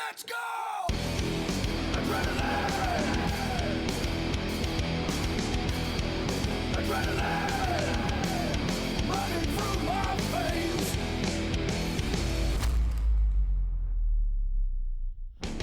Let's go! Adrenaline! Adrenaline! Running through my veins!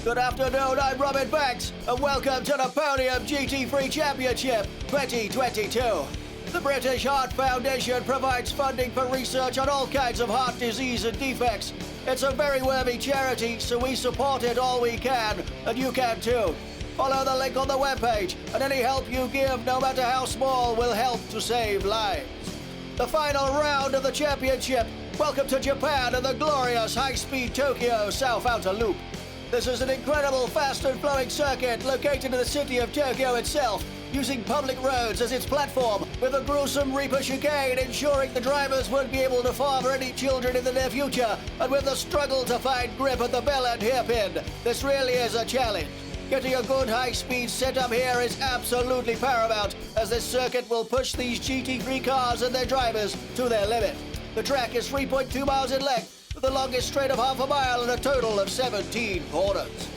Good afternoon, I'm Robin Banks, and welcome to the PODIUMN GT-3 Championship 2022. The British Heart Foundation provides funding for research on all kinds of heart disease and defects. It's a very worthy charity, so we support it all we can, and you can too. Follow the link on the webpage, and any help you give, no matter how small, will help to save lives. The final round of the championship. Welcome to Japan and the glorious high-speed Tokyo South Outer Loop. This is an incredible, fast and flowing circuit located in the city of Tokyo itself, using public roads as its platform, with a gruesome Reaper chicane ensuring the drivers won't be able to father any children in the near future, and with the struggle to find grip at the bell and hairpin. This really is a challenge. Getting a good high-speed setup here is absolutely paramount, as this circuit will push these GT3 cars and their drivers to their limit. The track is 3.2 miles in length, with the longest straight of half a mile and a total of 17 corners.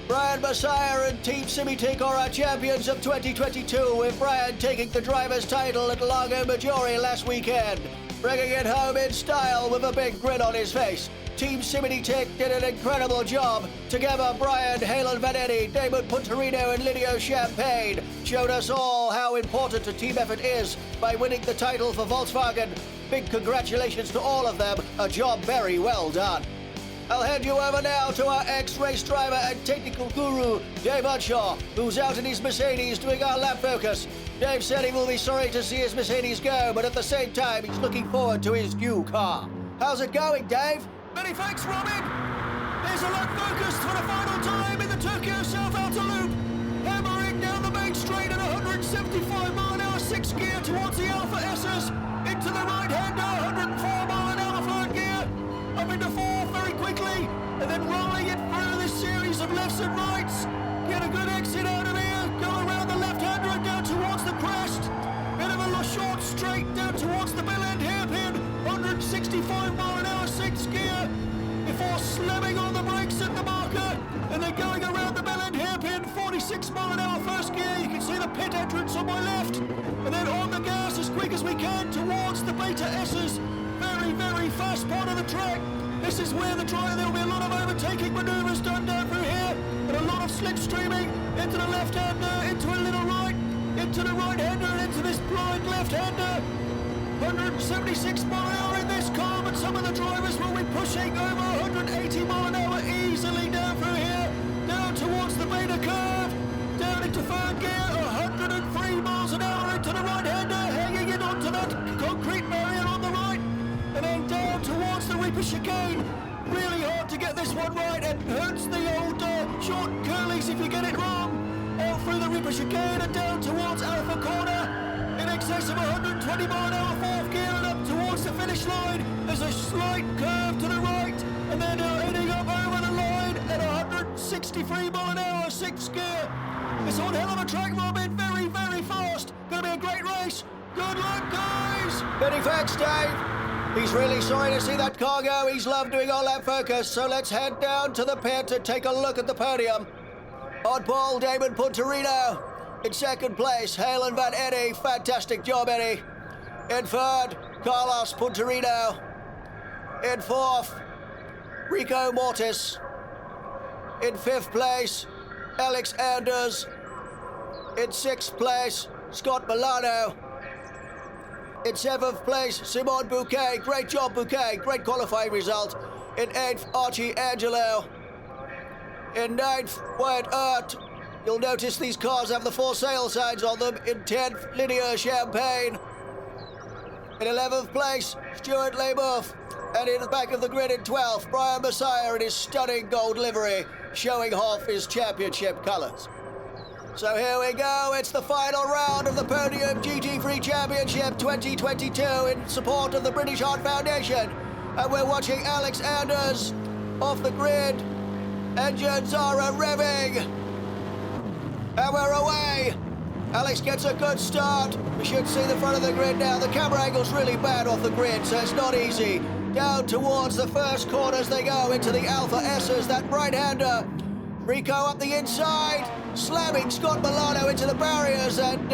Brian Messiah and Team Simitic are our champions of 2022, with Brian taking the driver's title at Lago Maggiore last weekend, bringing it home in style with a big grin on his face. Team Simitic did an incredible job. Together, Brian, Halen Vanetti, Damon Punterino and Lidio Champagne showed us all how important a team effort is by winning the title for Volkswagen. Big congratulations to all of them, a job very well done. I'll hand you over now to our ex-race driver and technical guru, Dave Unshaw, who's out in his Mercedes doing our lap focus. Dave said he will be sorry to see his Mercedes go, but at the same time, he's looking forward to his new car. How's it going, Dave? Many thanks, Robin. There's a lap focus for the final time in the Tokyo South Outer Loop. Hammering down the main straight at 175 mile an hour 6 gear towards the Alpha S's. Into the right-hander, 104 mile an hour 3rd gear. Up into 4th very quickly, and then rolling it through this series of lefts and rights. Get a good exit out of here, go around the left-hander and down towards the crest. Bit of a short straight down towards the bell end hairpin, 165 mile an hour 6th gear, before slamming on the brakes at the marker, and then going around the bell end hairpin, 46 mile an hour 1st gear. You can see the pit entrance on my left, and then on the gas as quick as we can towards the Beta S's. Very, very fast part of the track. This is where there'll be a lot of overtaking maneuvers done down through here, and a lot of slipstreaming into the left-hander, into a little right, into the right-hander, and into this blind left-hander. 176 mile an hour in this car, but some of the drivers will be pushing over 180 mile an hour easily down through here, down towards the Beta curve, down into 3rd gear, 103 miles an hour into the right-hander, hanging it onto that concrete barrier on the right, and then down towards the Reaper chicane. Really hard to get this one right, and hurts the old short curlies if you get it wrong. Out through the Reaper chicane and down towards Alpha corner. In excess of 120 mile an hour 4th gear and up towards the finish line. There's a slight curve to the right, and then heading up over the line at 163 mile an hour 6th gear. It's one hell of a track, Robin. Very, very fast. Gonna be a great race. Good luck, guys. Many thanks, Dave. He's really sorry to see that car go. He's loved doing all that focus, so let's head down to the pit and take a look at the podium. Oddball, Damon Punterino. In 2nd place, Halen Vanetti. Fantastic job, Eddie. In 3rd, Carlos Punterino. In 4th, Rico Mortis. In 5th place, Alex Anders. In 6th place, Scott Milano. In 7th place, Simon Bouquet. Great job, Bouquet. Great qualifying result. In 8th, Archie Angelo. In 9th, Wyatt Earth. You'll notice these cars have the for sale signs on them. In 10th, Lydia Champagne. In 11th place, Stuart Leboeuf. And in the back of the grid in 12th, Brian Messiah in his stunning gold livery, showing off his championship colours. So here we go, it's the final round of the PODIUMN GT-3 Championship 2022 in support of the British Heart Foundation. And we're watching Alex Anders off the grid. Engines are revving. And we're away. Alex gets a good start. We should see the front of the grid now. The camera angle's really bad off the grid, so it's not easy. Down towards the first corner as they go into the Alpha S's. That right-hander. Rico up the inside, slamming Scott Milano into the barriers, and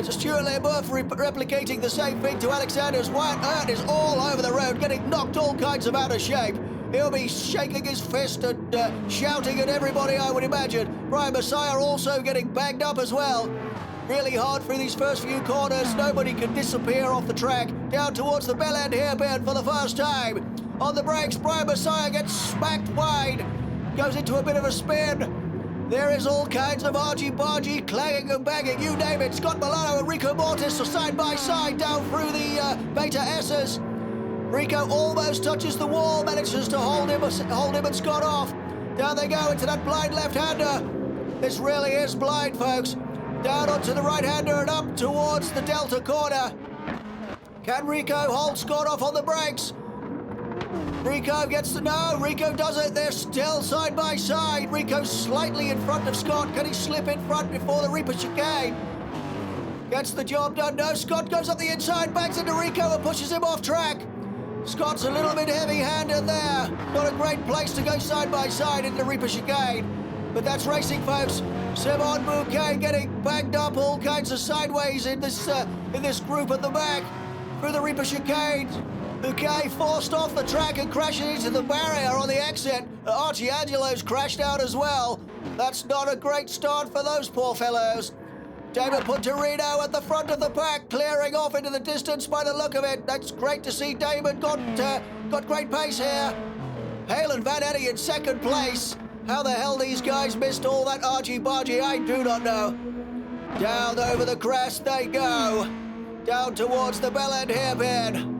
Stuart Leboeuf replicating the same thing to Alexander's. Wyatt Earp is all over the road, getting knocked all kinds of out of shape. He'll be shaking his fist and shouting at everybody, I would imagine. Brian Messiah also getting bagged up as well. Really hard through these first few corners. Nobody can disappear off the track. Down towards the bell end hairpin for the first time. On the brakes, Brian Messiah gets smacked wide. Goes into a bit of a spin. There is all kinds of argy-bargy, clanging and banging, you name it. Scott Milano and Rico Mortis are side by side down through the Beta S's. Rico almost touches the wall, manages to hold him and Scott off. Down they go into that blind left-hander. This really is blind, folks. Down onto the right-hander and up towards the Delta corner. Can Rico hold Scott off on the brakes? Rico gets the no. Rico does it. They're still side by side. Rico slightly in front of Scott. Can he slip in front before the Reaper chicane? Gets the job done. No, Scott goes up the inside, bangs into Rico and pushes him off track. Scott's a little bit heavy-handed there. Not a great place to go side by side into the Reaper chicane. But that's racing, folks. Simon Bouquet getting backed up all kinds of sideways in this group at the back through the Reaper chicane. Bouquet forced off the track and crashing into the barrier on the exit. Archie Angelo's crashed out as well. That's not a great start for those poor fellows. David Punterino at the front of the pack, clearing off into the distance by the look of it. That's great to see. David got great pace here. Hale and Van Eddy in second place. How the hell these guys missed all that argy-bargy, I do not know. Down over the crest they go. Down towards the bell end hairpin.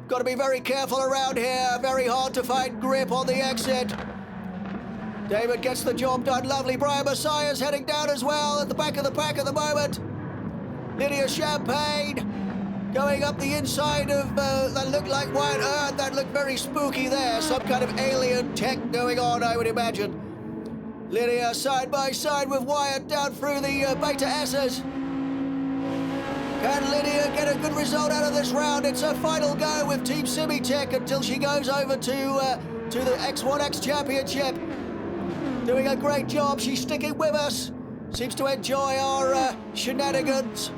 Got to be very careful around here. Very hard to find grip on the exit. David gets the job done. Lovely. Brian Messiah's heading down as well at the back of the pack at the moment. Lydia Champagne going up the inside of that looked like Wyatt Earp. That looked very spooky there. Some kind of alien tech going on, I would imagine. Lydia side by side with Wyatt down through the Beta S's. Can Lydia get a good result out of this round? It's her final go with Team Simitech until she goes over to the X1X Championship. Doing a great job. She's sticking with us. Seems to enjoy our shenanigans.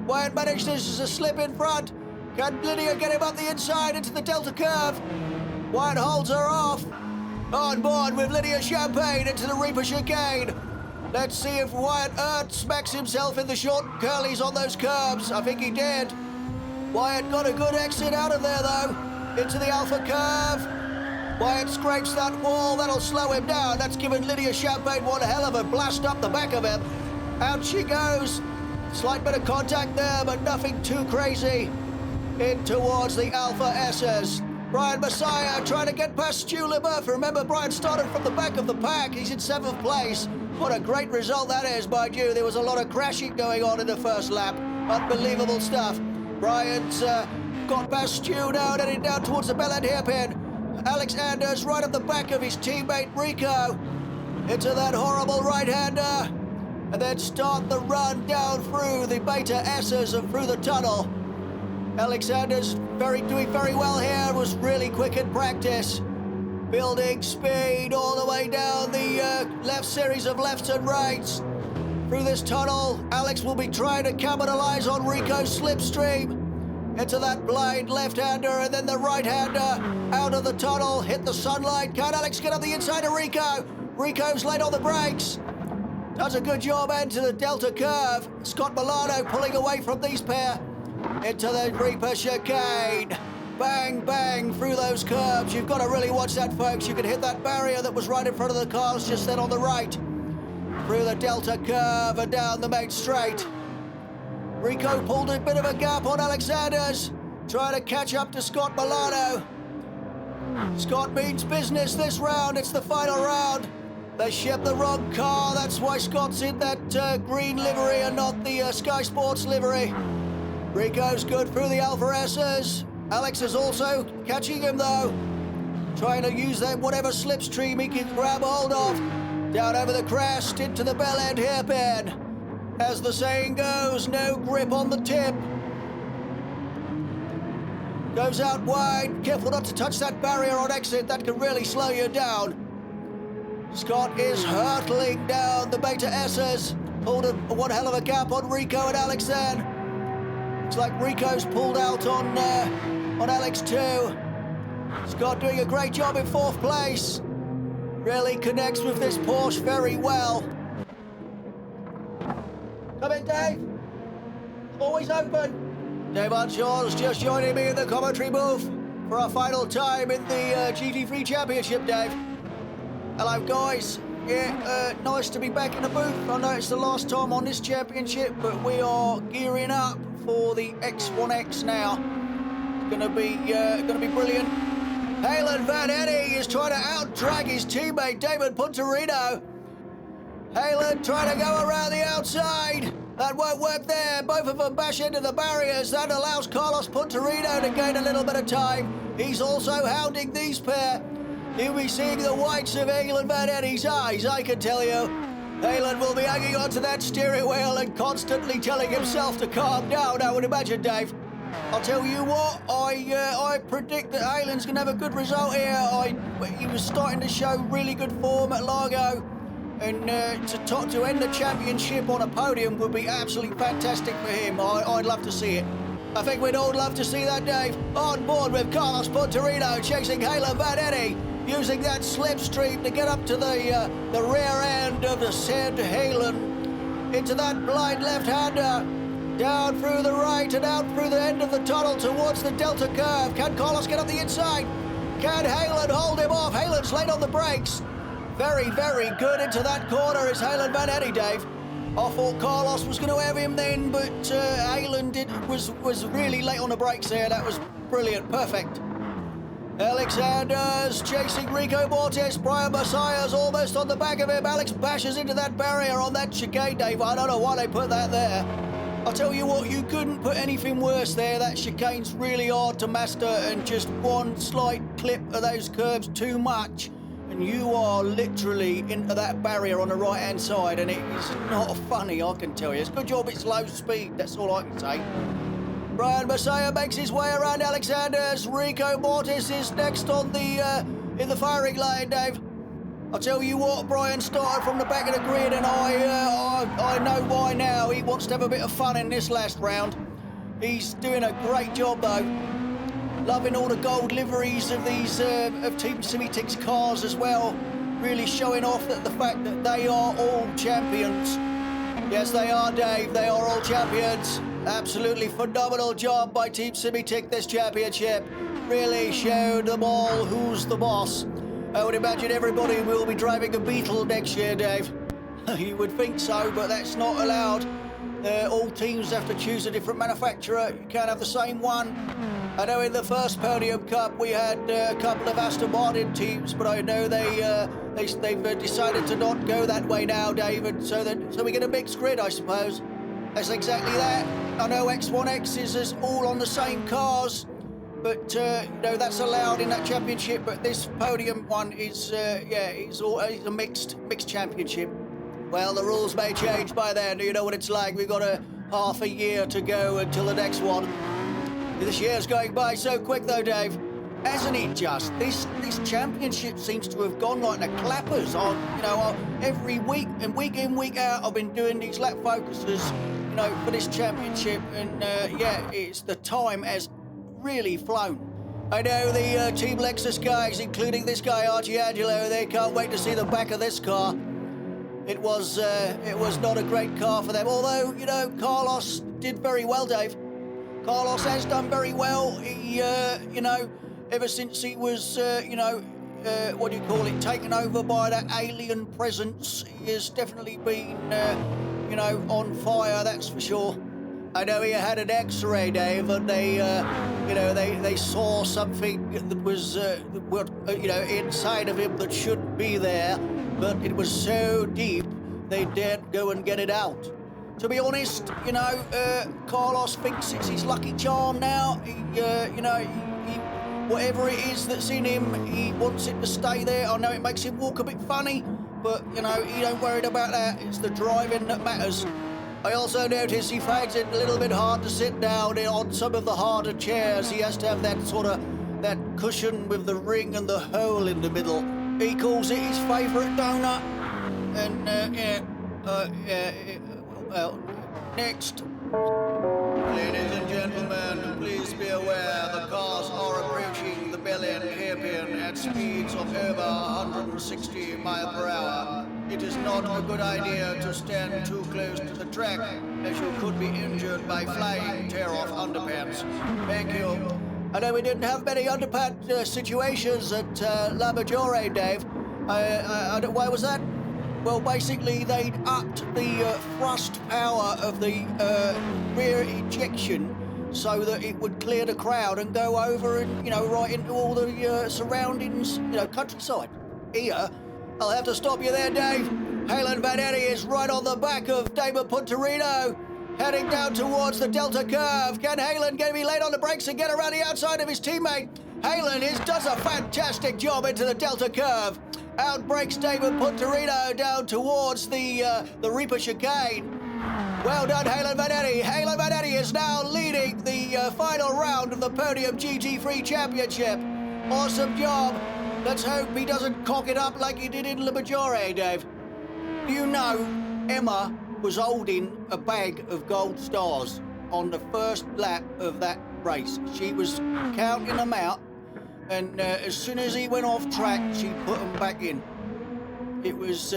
Wyatt managed to slip in front. Can Lydia get him up the inside into the Delta curve? Wyatt holds her off. On board with Lydia Champagne into the Reaper chicane. Let's see if Wyatt Earp smacks himself in the short curlies on those curbs. I think he did. Wyatt got a good exit out of there, though. Into the Alpha curve. Wyatt scrapes that wall. That'll slow him down. That's given Lydia Champagne one hell of a blast up the back of him. Out she goes. Slight bit of contact there, but nothing too crazy. In towards the Alpha S's. Brian Messiah trying to get past Stu Leboeuf. Remember, Brian started from the back of the pack. He's in 7th place. What a great result that is, mind you. There was a lot of crashing going on in the first lap. Unbelievable stuff. Brian's got past Stu now, heading down towards the bell end hairpin. Alex Anders right at the back of his teammate Rico. Into that horrible right-hander. And then start the run down through the Beta S's and through the tunnel. Alexander's doing very well here. Was really quick in practice. Building speed all the way down the left series of lefts and rights. Through this tunnel, Alex will be trying to capitalize on Rico's slipstream. Into that blind left-hander and then the right-hander. Out of the tunnel, hit the sunlight. Can Alex get on the inside of Rico? Rico's late on the brakes. Does a good job into the Delta curve. Scott Milano pulling away from these pair. Into the Reaper chicane. Bang, bang through those curbs. You've got to really watch that, folks. You can hit that barrier that was right in front of the cars just then on the right. Through the Delta curve and down the main straight. Rico pulled a bit of a gap on Alexander's. Trying to catch up to Scott Milano. Scott means business this round. It's the final round. They shipped the wrong car. That's why Scott's in that green livery and not the Sky Sports livery. Rico's good through the Alpha S's. Alex is also catching him, though. Trying to use that whatever slipstream he can grab hold of. Down over the crest, into the bell end hairpin. As the saying goes, no grip on the tip. Goes out wide. Careful not to touch that barrier on exit. That can really slow you down. Scott is hurtling down the Beta S's. Pulled one hell of a gap on Rico and Alex then. Looks like Rico's pulled out on Alex too. Scott doing a great job in 4th place. Really connects with this Porsche very well. Come in, Dave. Always open. Dave Unshaw's just joining me in the commentary booth for our final time in the GT-3 Championship, Dave. Hello, guys. Yeah, nice to be back in the booth. I know it's the last time on this championship, but we are gearing up for the X1X now. It's gonna be brilliant. Halen Van Eddy is trying to out-drag his teammate David Punterino. Halen trying to go around the outside. That won't work there. Both of them bash into the barriers. That allows Carlos Punterino to gain a little bit of time. He's also hounding these pair. He'll be seeing the whites of Halen Van Eddy's eyes, I can tell you. Halen will be hanging onto that steering wheel and constantly telling himself to calm down, I would imagine, Dave. I'll tell you what, I predict that Halen's going to have a good result here. He was starting to show really good form at Largo. And to end the championship on a podium would be absolutely fantastic for him. I'd love to see it. I think we'd all love to see that, Dave. On board with Carlos Punterino chasing Halen Van Eddy, using that slipstream to get up to the rear end of the said Halen. Into that blind left-hander. Down through the right and out through the end of the tunnel towards the Delta curve. Can Carlos get up the inside? Can Halen hold him off? Halen's late on the brakes. Very, very good into that corner is Halen Van Eddy, Dave. I thought Carlos was going to have him then, but Halen was really late on the brakes there. That was brilliant, perfect. Alexander's chasing Rico Mortis. Brian Messiah's almost on the back of him. Alex bashes into that barrier on that chicane, Dave. I don't know why they put that there. I'll tell you what, you couldn't put anything worse there. That chicane's really hard to master, and just one slight clip of those curves too much, and you are literally into that barrier on the right-hand side, and it is not funny, I can tell you. It's a good job it's low speed, that's all I can say. Brian Messiah makes his way around Alexander's. Rico Mortis is next on the in the firing line, Dave. I'll tell you what, Brian started from the back of the grid, and I know why now. He wants to have a bit of fun in this last round. He's doing a great job, though. Loving all the gold liveries of these of Team Simitic's cars as well. Really showing off the fact that they are all champions. Yes, they are, Dave. They are all champions. Absolutely phenomenal job by Team Simitic this championship. Really showed them all who's the boss. I would imagine everybody will be driving a Beetle next year, Dave. You would think so, but that's not allowed. All teams have to choose a different manufacturer. You can't have the same one. I know in the first Podium Cup we had a couple of Aston Martin teams, but I know they've decided to not go that way now, David. So we get a mixed grid, I suppose. That's exactly that. I know X1X is all on the same cars. But, that's allowed in that championship. But this podium one is, it's a mixed championship. Well, the rules may change by then. You know what it's like. We've got half a year to go until the next one. This year's going by so quick, though, Dave. Hasn't it just? This championship seems to have gone like the clappers. Every week and week in, week out, I've been doing these lap focuses, for this championship. And, it's the time has really flown. I know the Team Lexus guys, including this guy Archie Angelo, they can't wait to see the back of this car. It was not a great car for them, although Carlos did very well, Dave. Carlos has done very well. He ever since he was taken over by that alien presence, he has definitely been on fire, that's for sure. I know he had an X-ray, Dave, and they saw something that was, inside of him that shouldn't be there, but it was so deep they dared go and get it out. To be honest, Carlos thinks it's his lucky charm now. Whatever it is that's in him, he wants it to stay there. I know it makes him walk a bit funny, but he ain't worried about that. It's the driving that matters. I also notice he finds it a little bit hard to sit down on some of the harder chairs. He has to have that cushion with the ring and the hole in the middle. He calls it his favourite donut. And, well, next. Ladies and gentlemen, please be aware the cars are approaching the Bel End hairpin at speeds of over 160 miles per hour. It is not a good idea to stand too close to the track, as you could be injured by flying tear-off underpants. Thank you. I know we didn't have many underpants situations at La Maggiore, Dave. Why was that? Well, basically, they'd upped the thrust power of the rear ejection so that it would clear the crowd and go over and, right into all the surroundings, countryside. Here, I'll have to stop you there, Dave. Halen Vanetti is right on the back of Damon Punterino, heading down towards the Delta curve. Can Halen get me late on the brakes and get around the outside of his teammate? Halen does a fantastic job into the Delta curve. Outbreaks Damon Punterino down towards the Reaper chicane. Well done, Halen Vanetti. Halen Vanetti is now leading the final round of the Podium GT3 Championship. Awesome job. Let's hope he doesn't cock it up like he did in La Maggiore, Dave. You know, Emma was holding a bag of gold stars on the first lap of that race. She was counting them out, and as soon as he went off track, she put them back in. It was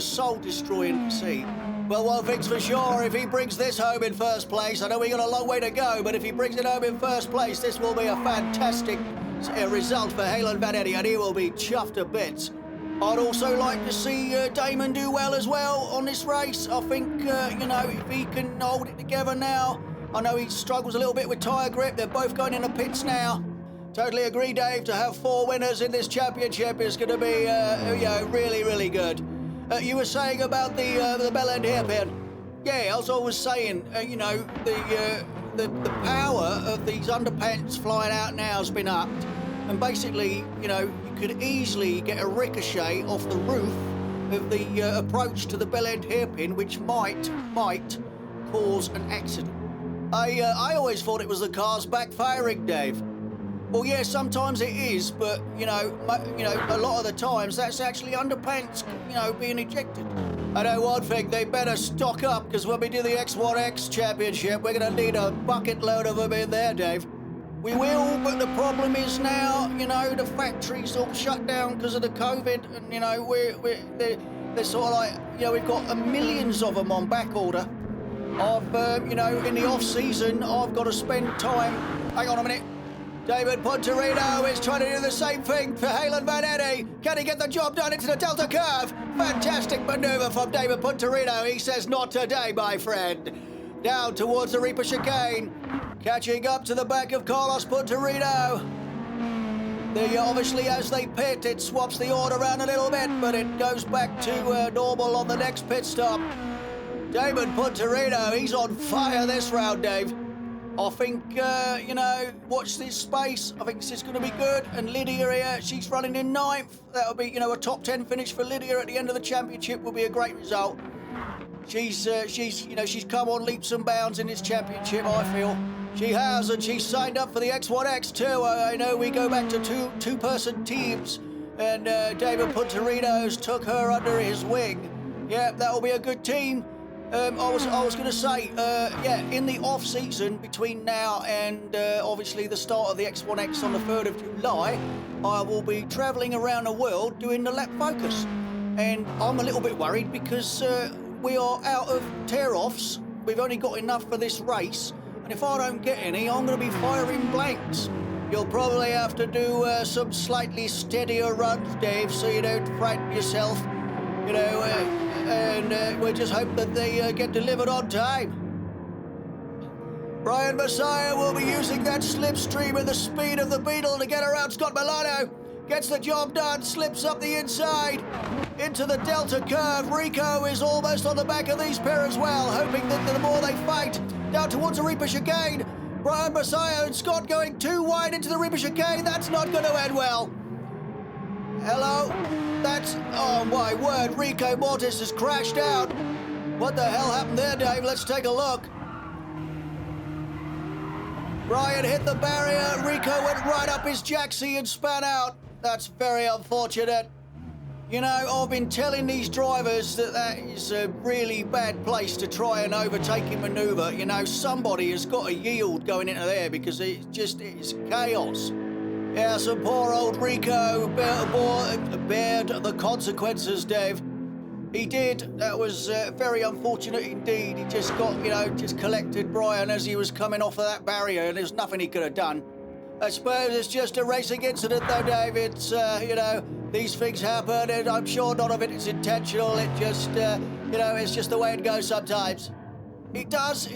soul destroying to see. Well, one thing's for sure, if he brings this home in first place, I know we got a long way to go, but if he brings it home in first place, this will be a fantastic result for Halen Vanetti, and he will be chuffed to bits. I'd also like to see Damon do well as well on this race. I think, if he can hold it together now. I know he struggles a little bit with tyre grip. They're both going in the pits now. Totally agree, Dave. To have 4 winners in this championship is going to be, really, really good. You were saying about the Bel End hairpin. Yeah, as I was saying, the power of these underpants flying out now has been upped. And basically, you could easily get a ricochet off the roof of the approach to the Bel End hairpin, which might cause an accident. I always thought it was the cars backfiring, Dave. Well, yeah, sometimes it is, but, a lot of the times that's actually underpants, being ejected. I know one thing, they better stock up, because when we do the X1X Championship, we're going to need a bucket load of them in there, Dave. We will, but the problem is now, the factory's all shut down because of the COVID, and, they're sort of like, we've got millions of them on back order. I've, in the off-season, I've got to spend time... Hang on a minute. David Punterino is trying to do the same thing for Halen Vanetti. Can he get the job done into the Delta curve? Fantastic manoeuvre from David Punterino. He says, not today, my friend. Down towards the Reaper chicane. Catching up to the back of Carlos Punterino. Obviously, as they pit, it swaps the order around a little bit, but it goes back to normal on the next pit stop. David Punterino, he's on fire this round, Dave. I think, watch this space. I think this is going to be good. And Lydia here, she's running in 9th. That'll be, a top 10 finish for Lydia at the end of the championship will be a great result. She's come on leaps and bounds in this championship, I feel. She has, and she's signed up for the X1X too. I know we go back to two-person teams, and David Punterino's took her under his wing. Yeah, that'll be a good team. I was going to say, in the off-season between now and obviously the start of the X1X on the 3rd of July, I will be travelling around the world doing the lap focus. And I'm a little bit worried because we are out of tear-offs. We've only got enough for this race. And if I don't get any, I'm going to be firing blanks. You'll probably have to do some slightly steadier runs, Dave, so you don't frighten yourself. And we just hope that they get delivered on time. Brian Messiah will be using that slipstream at the speed of the Beetle to get around Scott Milano. Gets the job done, slips up the inside into the Delta curve. Rico is almost on the back of these pair as well, hoping that the more they fight, down towards the Reaper chicane. Brian Messiah and Scott going too wide into the Reaper chicane. That's not going to end well. Hello? Oh my word, Rico Mortis has crashed out. What the hell happened there, Dave? Let's take a look. Brian hit the barrier. Rico went right up his jacksie and span out. That's very unfortunate. You know, I've been telling these drivers that is a really bad place to try an overtaking maneuver. You know, somebody has got to yield going into there because it's chaos. Yeah, so poor old Rico bared the consequences, Dave. He did. That was very unfortunate indeed. He just got, just collected Brian as he was coming off of that barrier, and there's nothing he could have done. I suppose it's just a racing incident, though, Dave. It's, these things happen, and I'm sure none of it is intentional. It just, it's just the way it goes sometimes. It does,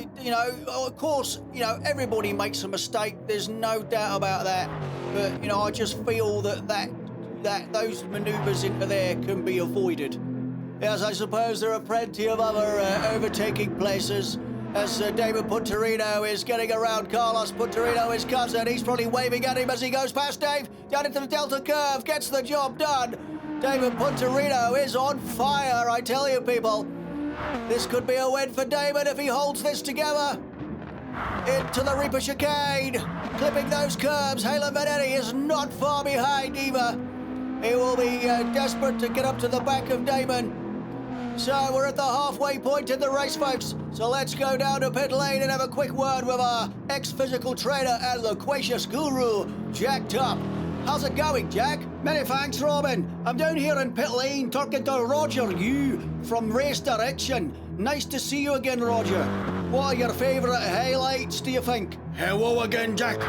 of course, everybody makes a mistake. There's no doubt about that. But, I just feel that those manoeuvres into there can be avoided. Yes, I suppose there are plenty of other overtaking places. As David Punterino is getting around Carlos Punterino, his cousin, he's probably waving at him as he goes past Dave, down into the Delta curve, gets the job done. David Punterino is on fire, I tell you, people. This could be a win for David if he holds this together. Into the Reaper chicane, clipping those curbs. Halen Vanetti is not far behind either. He will be desperate to get up to the back of Damon. So we're at the halfway point in the race, folks. So let's go down to pit lane and have a quick word with our ex-physical trainer and loquacious guru, Jack Tupp. How's it going, Jack? Many thanks, Robin. I'm down here in pit lane talking to Roger Yu from Race Direction. Nice to see you again, Roger. What are your favourite highlights, do you think? Hello again, Jack.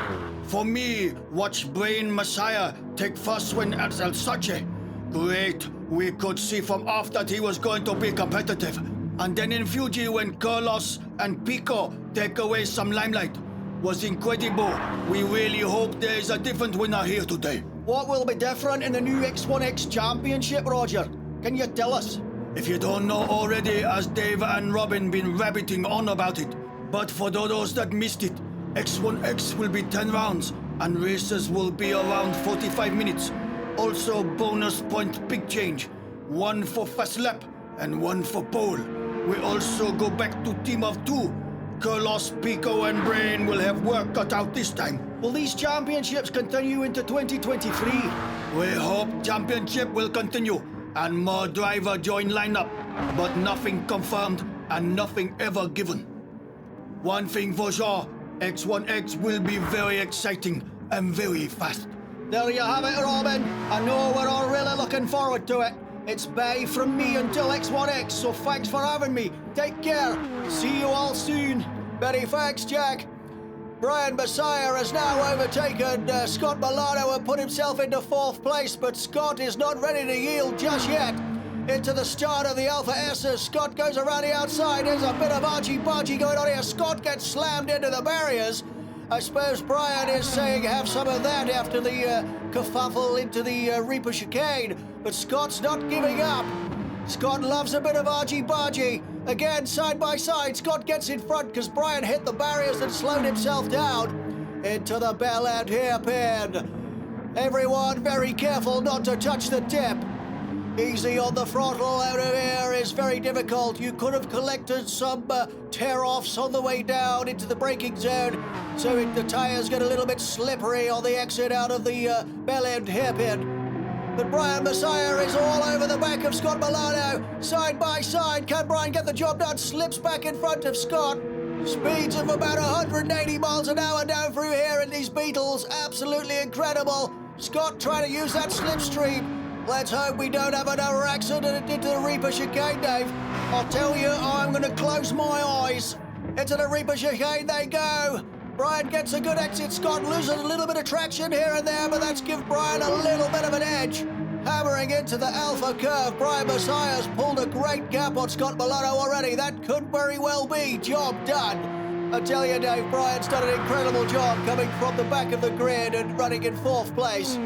For me, watch Brain Messiah take first win at El Sache. Great. We could see from off that he was going to be competitive. And then in Fuji when Carlos and Pico take away some limelight. Was incredible. We really hope there is a different winner here today. What will be different in the new X1X Championship, Roger? Can you tell us? If you don't know already, as Dave and Robin been rabbiting on about it. But for those that missed it, X1X will be 10 rounds and races will be around 45 minutes. Also bonus point big change. One for fast lap and one for pole. We also go back to team of two. Carlos, Pico and Brain will have work cut out this time. Will these championships continue into 2023? We hope championship will continue and more driver join lineup, but nothing confirmed and nothing ever given. One thing for sure, X1X will be very exciting and very fast. There you have it, Robin. I know we're all really looking forward to it. It's bye from me until X1X, so thanks for having me. Take care. See you all soon. Many thanks, Jack. Brian Messiah has now overtaken Scott Milano and put himself into 4th place, but Scott is not ready to yield just yet. Into the start of the Alpha S's, Scott goes around the outside. There's a bit of argy-bargy going on here. Scott gets slammed into the barriers. I suppose Brian is saying have some of that after the kerfuffle into the Reaper chicane, but Scott's not giving up. Scott loves a bit of argy-bargy. Again, side by side, Scott gets in front because Brian hit the barriers and slowed himself down. Into the bell end hairpin. Everyone very careful not to touch the tip. Easy on the throttle out of here is very difficult. You could have collected some tear-offs on the way down into the braking zone, so the tyres get a little bit slippery on the exit out of the bell end hairpin. But Brian Messiah is all over the back of Scott Milano. Side by side, can Brian get the job done? Slips back in front of Scott. Speeds of about 180 miles an hour down through here in these Beetles. Absolutely incredible. Scott trying to use that slipstream. Let's hope we don't have another accident into the Reaper chicane, Dave. I'll tell you, I'm going to close my eyes. Into the Reaper chicane they go. Brian gets a good exit. Scott loses a little bit of traction here and there, but that's give Brian a little bit of an edge. Hammering into the Alpha curve, Brian Messiah's pulled a great gap on Scott Milano already. That could very well be job done. I tell you, Dave, Brian's done an incredible job coming from the back of the grid and running in 4th place.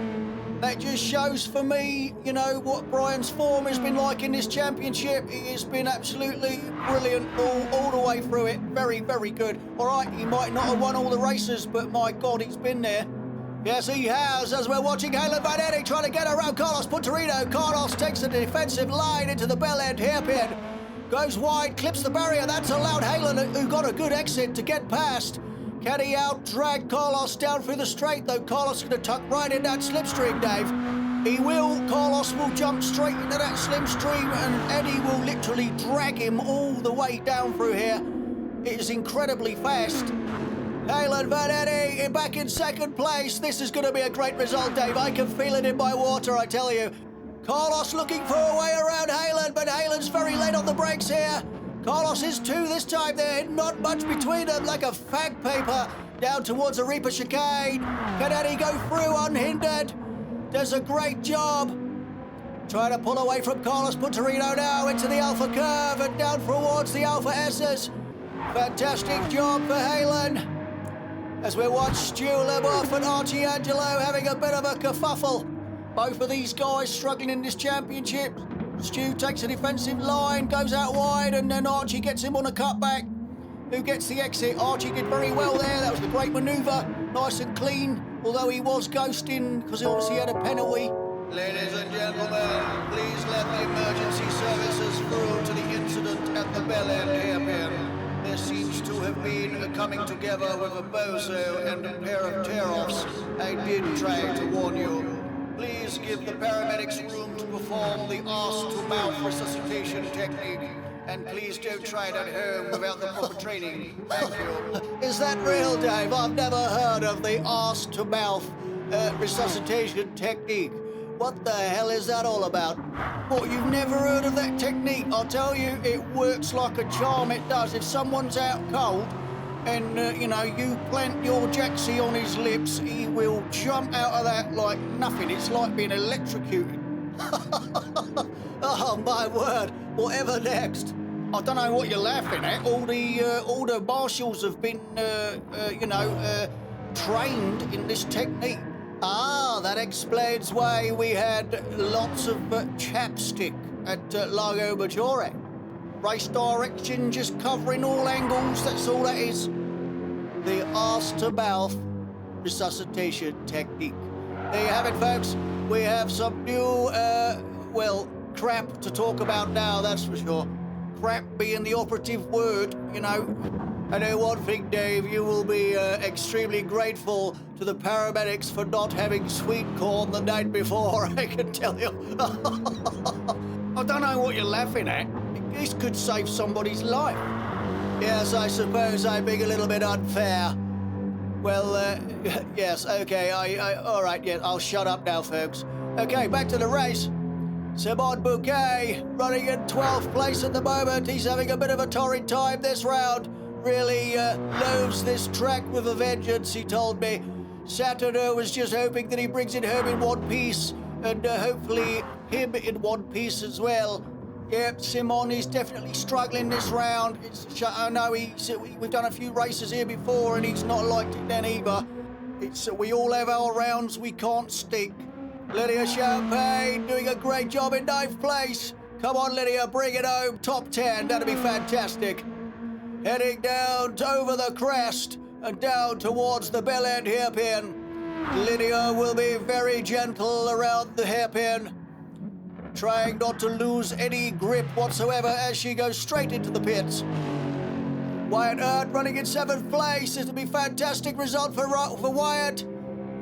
That just shows for me, what Brian's form has been like in this championship. He has been absolutely brilliant all the way through it. Very, very good. All right, he might not have won all the races, but my God, he's been there. Yes, he has, as we're watching Halen Vanetti trying to get around Carlos Punterino. Carlos takes the defensive line into the bell end hairpin. Goes wide, clips the barrier. That's allowed Halen, who got a good exit, to get past. Can he out-drag Carlos down through the straight, though? Carlos is going to tuck right in that slipstream, Dave. He will. Carlos will jump straight into that slipstream, and Eddie will literally drag him all the way down through here. It is incredibly fast. Halen Van Eddie back in second place. This is going to be a great result, Dave. I can feel it in my water, I tell you. Carlos looking for a way around Halen, but Halen's very late on the brakes here. Carlos is 2 this time. There not much between them, like a fag paper down towards the Reaper chicane. Can Eddie go through unhindered? Does a great job. Trying to pull away from Carlos Punterino now into the Alpha curve and down towards the Alpha S's. Fantastic job for Halen. As we watch Stu Leboff and Archie Angelo having a bit of a kerfuffle. Both of these guys struggling in this championship. Stu takes a defensive line, goes out wide, and then Archie gets him on a cutback. Who gets the exit? Archie did very well there. That was a great manoeuvre. Nice and clean, although he was ghosting because he obviously had a penalty. Ladies and gentlemen, please let the emergency services through to the incident at the Bel End hairpin. There seems to have been a coming together with a bozo and a pair of tear-offs. I did try to warn you. Please give the paramedics room to perform the arse-to-mouth resuscitation technique. And please don't try it at home without the proper training. Thank you. Is that real, Dave? I've never heard of the arse-to-mouth resuscitation technique. What the hell is that all about? What, you've never heard of that technique? I'll tell you, it works like a charm, it does. If someone's out cold and, you plant your jacksie on his lips, he will jump out of that like nothing. It's like being electrocuted. Oh, my word. Whatever next? I don't know what you're laughing at. All the marshals have been, trained in this technique. Ah, that explains why we had lots of chapstick at Lago Maggiore. Race direction, just covering all angles, that's all that is. The arse-to-mouth resuscitation technique. There you have it, folks. We have some new, crap to talk about now, that's for sure. Crap being the operative word, I know one thing, Dave, you will be extremely grateful to the paramedics for not having sweet corn the night before, I can tell you. I don't know what you're laughing at. This could save somebody's life. Yes, I suppose I'm being a little bit unfair. Well, yes, okay, all right, yeah, I'll shut up now, folks. Okay, back to the race. Simon Bouquet running in 12th place at the moment. He's having a bit of a torrid time this round. Really loathes this track with a vengeance, he told me. Saturno was just hoping that he brings it home in one piece, and hopefully him in one piece as well. Yep, Simon is definitely struggling this round. I know we've done a few races here before, and he's not liked it then either. We all have our rounds we can't stick. Lydia Champagne doing a great job in 9th place. Come on, Lydia, bring it home. Top 10, that'd be fantastic. Heading down over the crest and down towards the Bel End hairpin. Lydia will be very gentle around the hairpin, trying not to lose any grip whatsoever as she goes straight into the pits. Wyatt Earp running in 7th place. This will be a fantastic result for Wyatt.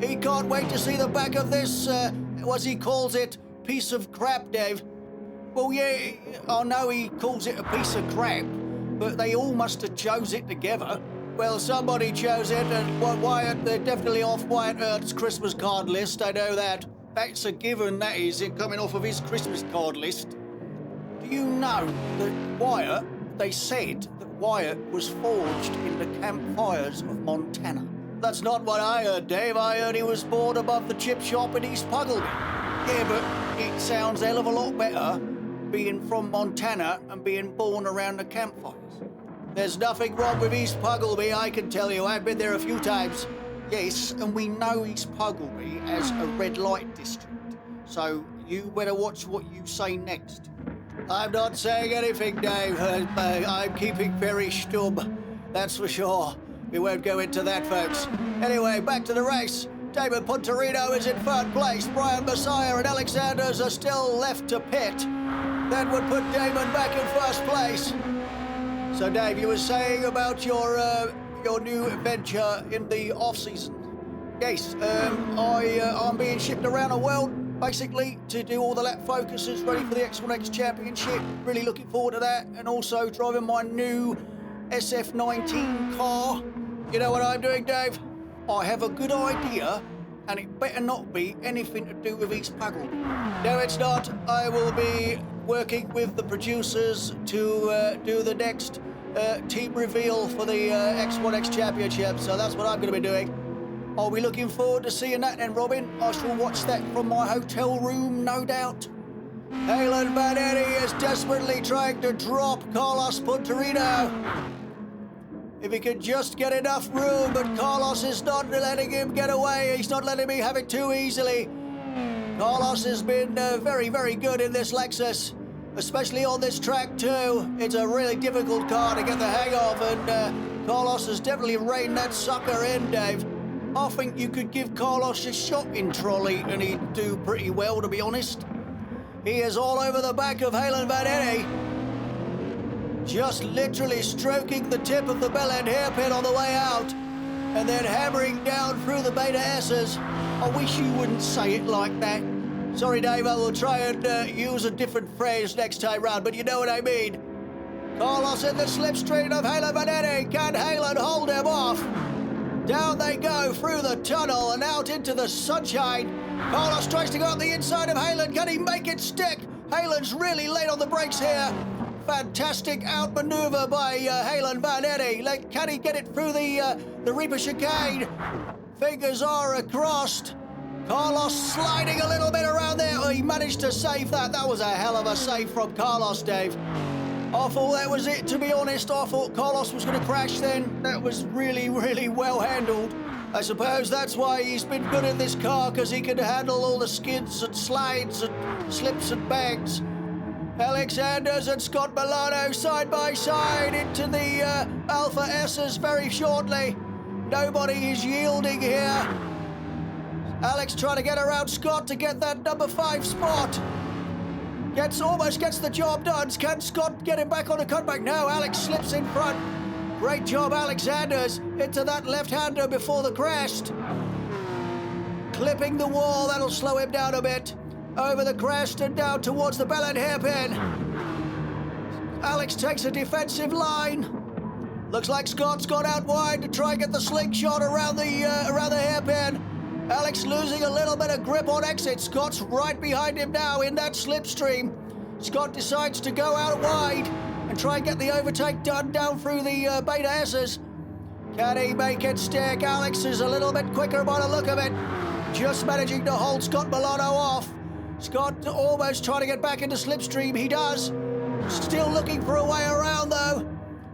He can't wait to see the back of this, as he calls it, piece of crap, Dave. Well, yeah, I know he calls it a piece of crap, but they all must have chose it together. Well, somebody chose it, and Wyatt, they're definitely off Wyatt Earp's Christmas card list, I know that. That's a given, that is, it coming off of his Christmas card list. Do you know that they said that Wyatt was forged in the campfires of Montana? That's not what I heard, Dave. I heard he was born above the chip shop in East Puggleby. Yeah, but it sounds a hell of a lot better being from Montana and being born around the campfires. There's nothing wrong with East Puggleby, I can tell you. I've been there a few times. Yes, and we know East Puggleby as a red light district. So you better watch what you say next. I'm not saying anything, Dave. I'm keeping very stum. That's for sure. We won't go into that, folks. Anyway, back to the race. David Punterino is in 3rd place. Brian Messiah and Alexanders are still left to pit. That would put Damon back in first place. So, Dave, you were saying about your new adventure in the off-season. Yes, I'm being shipped around the world, basically, to do all the lap focuses ready for the X1X Championship. Really looking forward to that. And also driving my new SF19 car. You know what I'm doing, Dave? I have a good idea, and it better not be anything to do with East Puggle. No, it's not. I will be working with the producers to do the next team reveal for the X1X Championship, so that's what I'm going to be doing. I'll be looking forward to seeing that then, Robin. I shall watch that from my hotel room, no doubt. Halen Vanetti is desperately trying to drop Carlos Punterino. If he could just get enough room, but Carlos is not letting him get away. He's not letting me have it too easily. Carlos has been very, very good in this Lexus, especially on this track too. It's a really difficult car to get the hang of, and Carlos has definitely reined that sucker in, Dave. I think you could give Carlos a shopping trolley and he'd do pretty well, to be honest. He is all over the back of Halen Vanetti, just literally stroking the tip of the bell end hairpin on the way out, and then hammering down through the Beta S's. I wish you wouldn't say it like that. Sorry, Dave, I will try and use a different phrase next time round, but you know what I mean. Carlos in the slipstream of Halen Vanetti. Can Halen hold him off? Down they go through the tunnel and out into the sunshine. Carlos tries to go up the inside of Halen. Can he make it stick? Halen's really late on the brakes here. Fantastic outmaneuver by Halen Vanetti. Can he get it through the Reaper chicane? Fingers are crossed. Carlos sliding a little bit around there. Oh, he managed to save that. That was a hell of a save from Carlos, Dave. I thought that was it, to be honest. I thought Carlos was going to crash then. That was really, really well handled. I suppose that's why he's been good in this car, because he can handle all the skids and slides and slips and bangs. Alex Anders and Scott Milano side by side into the Alpha S's very shortly. Nobody is yielding here. Alex trying to get around Scott to get that number 5 spot. Almost gets the job done. Can Scott get him back on the cutback? No, Alex slips in front. Great job, Alexanders, into that left-hander before the crest. Clipping the wall, that'll slow him down a bit. Over the crest and down towards the bell end hairpin. Alex takes a defensive line. Looks like Scott's gone out wide to try and get the slingshot around the hairpin. Alex losing a little bit of grip on exit. Scott's right behind him now in that slipstream. Scott decides to go out wide and try and get the overtake done down through the Beta S's. Can he make it stick? Alex is a little bit quicker by the look of it. Just managing to hold Scott Milano off. Scott almost trying to get back into slipstream. He does. Still looking for a way around though.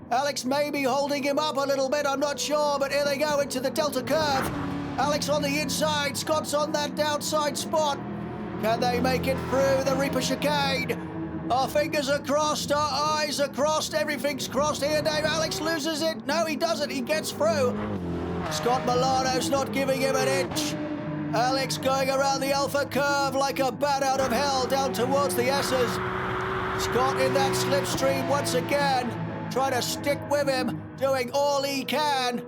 Alex may be holding him up a little bit, I'm not sure, but here they go into the Delta curve. Alex on the inside, Scott's on that downside spot. Can they make it through the Reaper chicane? Our fingers are crossed, our eyes are crossed, everything's crossed here, Dave. Alex loses it. No, he doesn't, he gets through. Scott Milano's not giving him an inch. Alex going around the Alpha curve like a bat out of hell down towards the S's. Scott in that slipstream once again, trying to stick with him, doing all he can.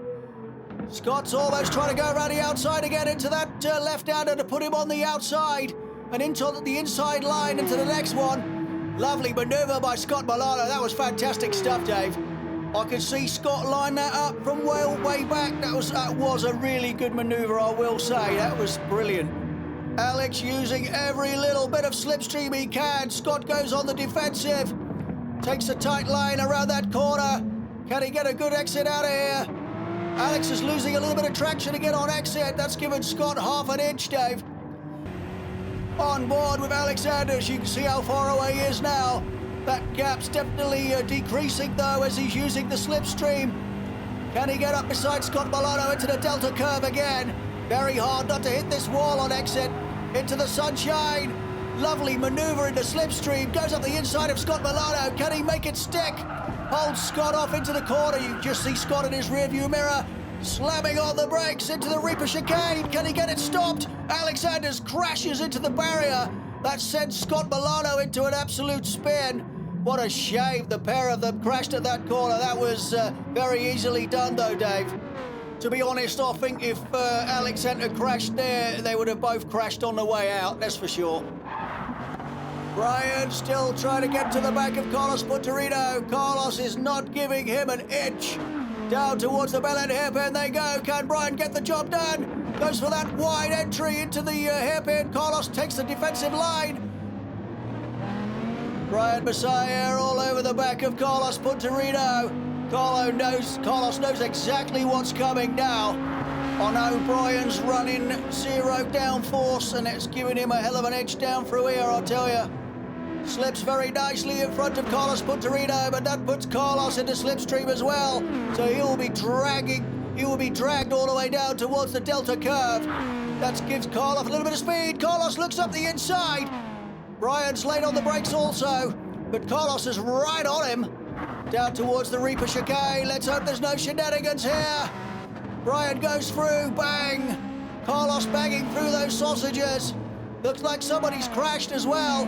Scott's almost trying to go around the outside again into that left-hander to put him on the outside and into the inside line into the next one. Lovely maneuver by Scott Milano. That was fantastic stuff, Dave. I could see Scott line that up from way back. That was a really good maneuver, I will say. That was brilliant. Alex using every little bit of slipstream he can. Scott goes on the defensive. Takes a tight line around that corner. Can he get a good exit out of here? Alex is losing a little bit of traction again on exit. That's given Scott half an inch, Dave. On board with Alexanders. You can see how far away he is now. That gap's definitely decreasing, though, as he's using the slipstream. Can he get up beside Scott Milano into the Delta curve again? Very hard not to hit this wall on exit. Into the sunshine. Lovely maneuver in the slipstream. Goes up the inside of Scott Milano. Can he make it stick? Holds Scott off into the corner. You just see Scott in his rearview mirror. Slamming on the brakes into the Reaper chicane. Can he get it stopped? Alexanders crashes into the barrier. That sent Scott Milano into an absolute spin. What a shame the pair of them crashed at that corner. That was very easily done though, Dave. To be honest, I think if Alex hadn't crashed there, they would have both crashed on the way out, that's for sure. Brian still trying to get to the back of Carlos Punterino. Carlos is not giving him an inch. Down towards the bell end hairpin they go. Can Brian get the job done? Goes for that wide entry into the hairpin. Carlos takes the defensive line. Brian Messiah all over the back of Carlos Punterino. Carlos knows exactly what's coming now. I know Brian's running zero downforce and it's giving him a hell of an edge down through here, I'll tell you. Slips very nicely in front of Carlos Punterino, but that puts Carlos into slipstream as well. So he will be dragged all the way down towards the Delta curve. That gives Carlos a little bit of speed. Carlos looks up the inside. Brian's late on the brakes also, but Carlos is right on him. Down towards the Reaper chicane. Let's hope there's no shenanigans here. Brian goes through, bang. Carlos banging through those sausages. Looks like somebody's crashed as well.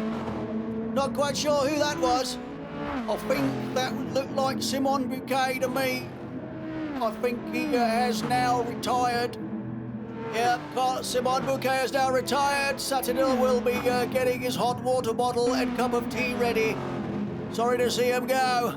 Not quite sure who that was. I think that looked like Simon Bouquet to me. I think he has now retired. Yeah, Simon Bouquet has now retired. Saturnil will be getting his hot water bottle and cup of tea ready. Sorry to see him go.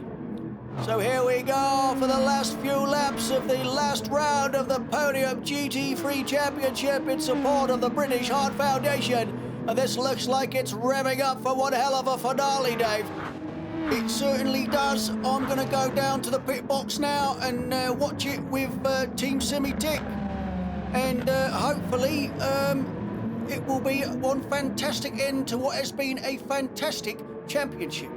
So here we go for the last few laps of the last round of the Podium GT-3 Championship in support of the British Heart Foundation. And this looks like it's revving up for one hell of a finale, Dave. It certainly does. I'm going to go down to the pit box now and watch it with Team Simi-Tick. And hopefully it will be one fantastic end to what has been a fantastic championship.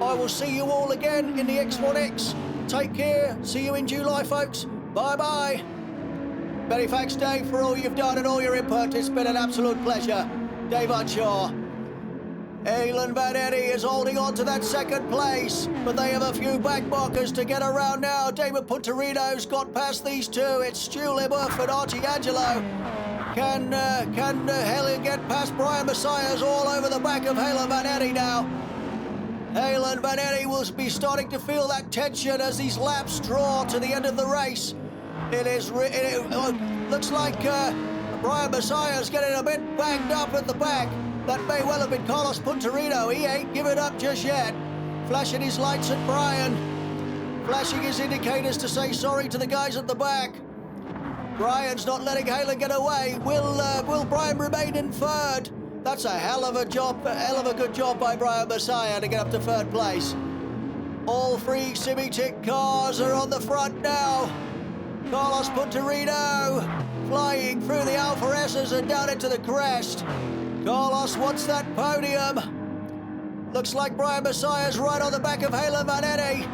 I will see you all again in the X1X. Take care. See you in July, folks. Bye-bye. Many thanks, Dave, for all you've done and all your input. It's been an absolute pleasure. Dave Unshaw. Aylan Van Eddy is holding on to that second place, but they have a few back markers to get around now. David Punterino's got past these two. It's Stu Libuff and Archie Angelo. Can Helen get past Brian Messiah's all over the back of Aylan Van Eddy now? Aylan Van Eddy will be starting to feel that tension as these laps draw to the end of the race. It looks like Brian Messiah's getting a bit banged up at the back. That may well have been Carlos Punterino. He ain't giving up just yet. Flashing his lights at Brian. Flashing his indicators to say sorry to the guys at the back. Brian's not letting Halen get away. Will Brian remain in third? That's a hell of a good job by Brian Messiah to get up to third place. All three Simi-Tick cars are on the front now. Carlos Punterino flying through the Alpha S's and down into the crest. Carlos wants that podium. Looks like Brian Messiah's right on the back of Aylan Van Eddy.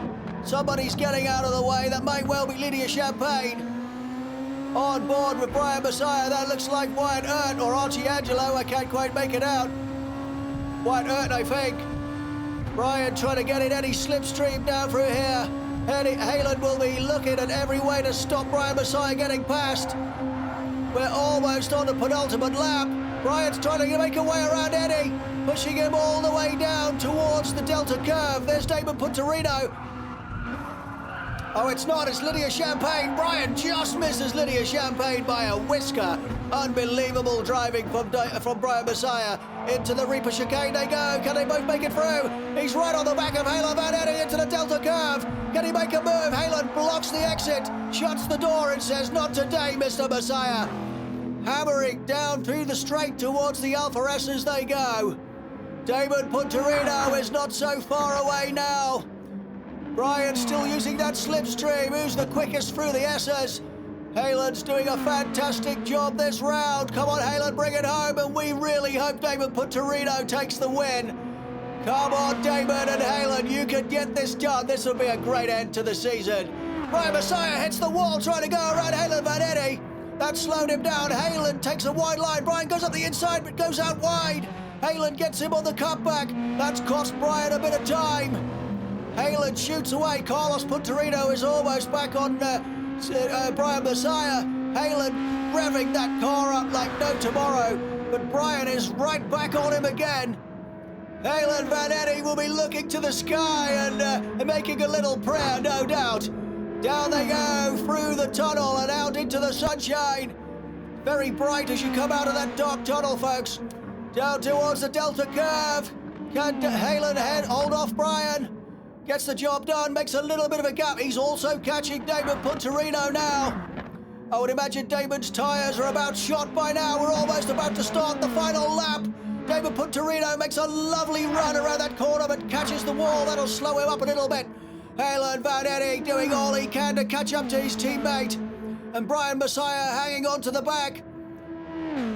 Somebody's getting out of the way. That may well be Lydia Champagne. On board with Brian Messiah, that looks like Wyatt Earp or Archie Angelo. I can't quite make it out. Wyatt Earp, I think. Brian trying to get in any slipstream down through here. Aylan will be looking at every way to stop Brian Messiah getting past. We're almost on the penultimate lap. Brian's trying to make a way around Eddie, pushing him all the way down towards the Delta curve. There's Damon Punterino. Oh, it's not. It's Lydia Champagne. Brian just misses Lydia Champagne by a whisker. Unbelievable driving from Brian Messiah. Into the Reaper chicane they go. Can they both make it through? He's right on the back of Aylan Van Eddy into the Delta curve. Can he make a move? Aylan blocks the exit, shuts the door and says, "Not today, Mr. Messiah." Hammering down through the straight towards the Alpha S's they go. Damon Punterino is not so far away now. Brian's still using that slipstream. Who's the quickest through the S's? Aylan's doing a fantastic job this round. Come on, Aylan, bring it home. And we really hope Damon Punterino takes the win. Come on, Damon and Aylan, you can get this done. This will be a great end to the season. Brian Messiah hits the wall trying to go around Aylan Van Eddy. That slowed him down. Aylan takes a wide line. Brian goes up the inside but goes out wide. Aylan gets him on the cutback. That's cost Brian a bit of time. Aylan shoots away. Carlos Punterino is almost back on Brian Messiah. Aylan revving that car up like no tomorrow. but Brian is right back on him again. Halen Vannetti will be looking to the sky and making a little prayer, no doubt. Down they go, through the tunnel and out into the sunshine. Very bright as you come out of that dark tunnel, folks. Down towards the Delta curve. Can Halen hold off Brian? Gets the job done, makes a little bit of a gap. He's also catching Damon Punterino now. I would imagine Damon's tyres are about shot by now. We're almost about to start the final lap. Damon Punterino makes a lovely run around that corner but catches the wall. That'll slow him up a little bit. Halen Vannetti doing all he can to catch up to his teammate. And Brian Messiah hanging on to the back.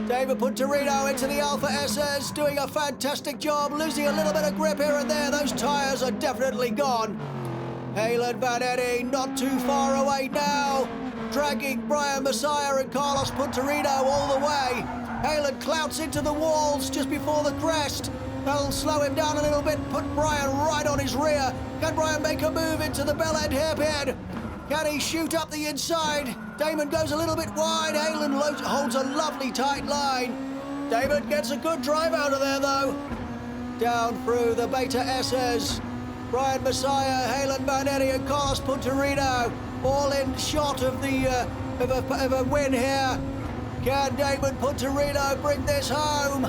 David Punterino into the Alpha SS, doing a fantastic job, losing a little bit of grip here and there. Those tyres are definitely gone. Halen Vannetti not too far away now, dragging Brian Messiah and Carlos Punterino all the way. Halen clouts into the walls just before the crest. That'll slow him down a little bit, put Brian right on his rear. Can Brian make a move into the bell end hairpin? Can he shoot up the inside? Damon goes a little bit wide. Halen holds a lovely tight line. Damon gets a good drive out of there, though. Down through the Beta S's. Brian Messiah, Halen Vannetti, and Carlos Punterino all in shot of a win here. Can Damon Punterino bring this home?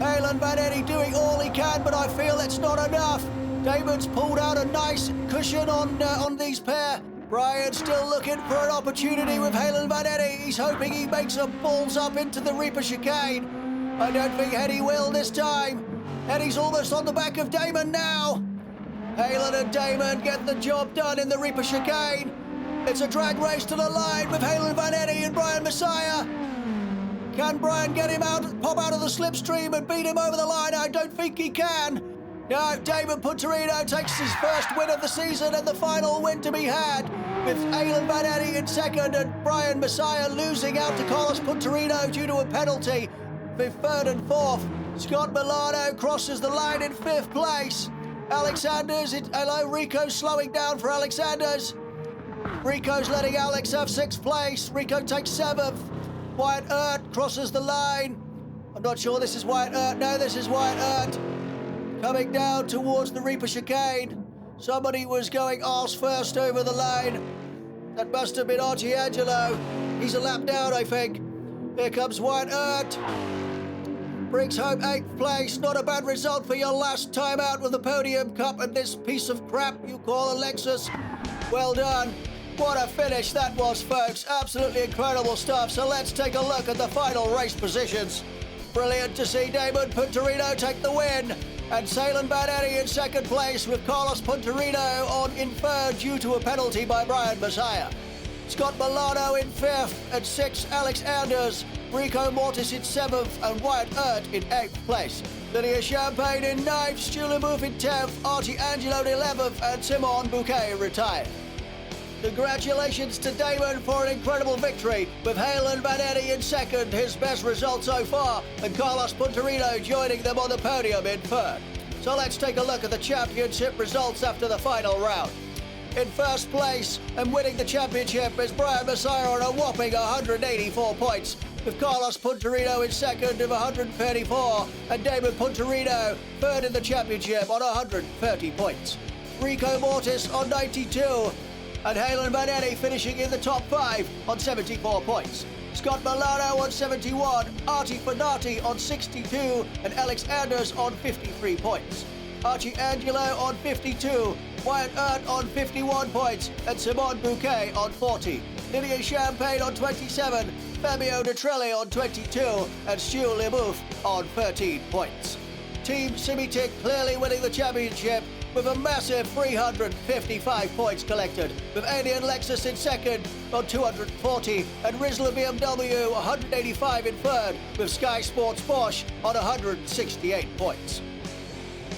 Halen Vannetti doing all he can, but I feel it's not enough. Damon's pulled out a nice cushion on these pair. Brian's still looking for an opportunity with Halen Vannetti. He's hoping he makes some balls up into the Reaper chicane. I don't think Eddie will this time. Eddie's almost on the back of Damon now. Halen and Damon get the job done in the Reaper chicane. It's a drag race to the line with Halen Vannetti and Brian Messiah. Can Brian get him out, pop out of the slipstream and beat him over the line? I don't think he can. No, Damon Punterino takes his first win of the season and the final win to be had, with Halen Vannetti in second and Brian Messiah losing out to Carlos Punterino due to a penalty for third and fourth. Scott Milano crosses the line in fifth place. Alexander's, Rico's slowing down for Alexander's. Rico's letting Alex have sixth place. Rico takes seventh. Wyatt Earp crosses the line. I'm not sure this is Wyatt Earp. No, this is Wyatt Earp. Coming down towards the Reaper chicane. Somebody was going arse first over the line. That must have been Archie Angelo. He's a lap down, I think. Here comes Wyatt Earp. Brings home eighth place. Not a bad result for your last time out with the Podium Cup and this piece of crap you call a Lexus. Well done. What a finish that was, folks. Absolutely incredible stuff. So let's take a look at the final race positions. Brilliant to see Damon Punterino take the win. And Halen Vannetti in second place with Carlos Punterino in third due to a penalty by Brian Messiah. Scott Milano in fifth and sixth, Alex Anders. Rico Mortis in seventh and Wyatt Earp in eighth place. Lydia Champagne in ninth, Stu LeBouf in 10th, Archie Angelo in 11th and Simon Bouquet retired. Congratulations to Damon for an incredible victory, with Halen Vannetti in second, his best result so far, and Carlos Punterino joining them on the podium in third. So let's take a look at the championship results after the final round. In first place and winning the championship is Brian Messiah on a whopping 184 points, with Carlos Punterino in second with 134, and Damon Punterino third in the championship on 130 points. Rico Mortis on 92, and Halen Vannetti finishing in the top 5 on 74 points. Scott Milano on 71, Artie Fanati on 62, and Alex Anders on 53 points. Archie Angelo on 52, Wyatt Earp on 51 points, and Simon Bouquet on 40. Lydia Champagne on 27, Fabio Detrelli on 22, and Stu LeBouf on 13 points. Team Simitic clearly winning the championship with a massive 355 points collected, with Alien Lexus in second on 240 and Rizzler BMW 185 in third, with Sky Sports Bosch on 168 points.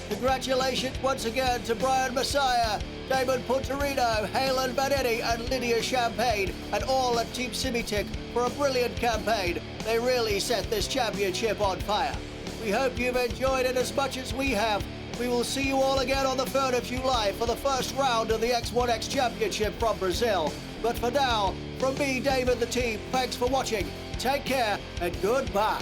Congratulations once again to Brian Messiah, Damon Punterino, Halen Vannetti and Lydia Champagne, and all at Team Simitic for a brilliant campaign. They really set this championship on fire. We hope you've enjoyed it as much as we have. We will see you all again on the 3rd of July for the first round of the X1X Championship from Brazil. But for now, from me, David, the team, thanks for watching. Take care and goodbye.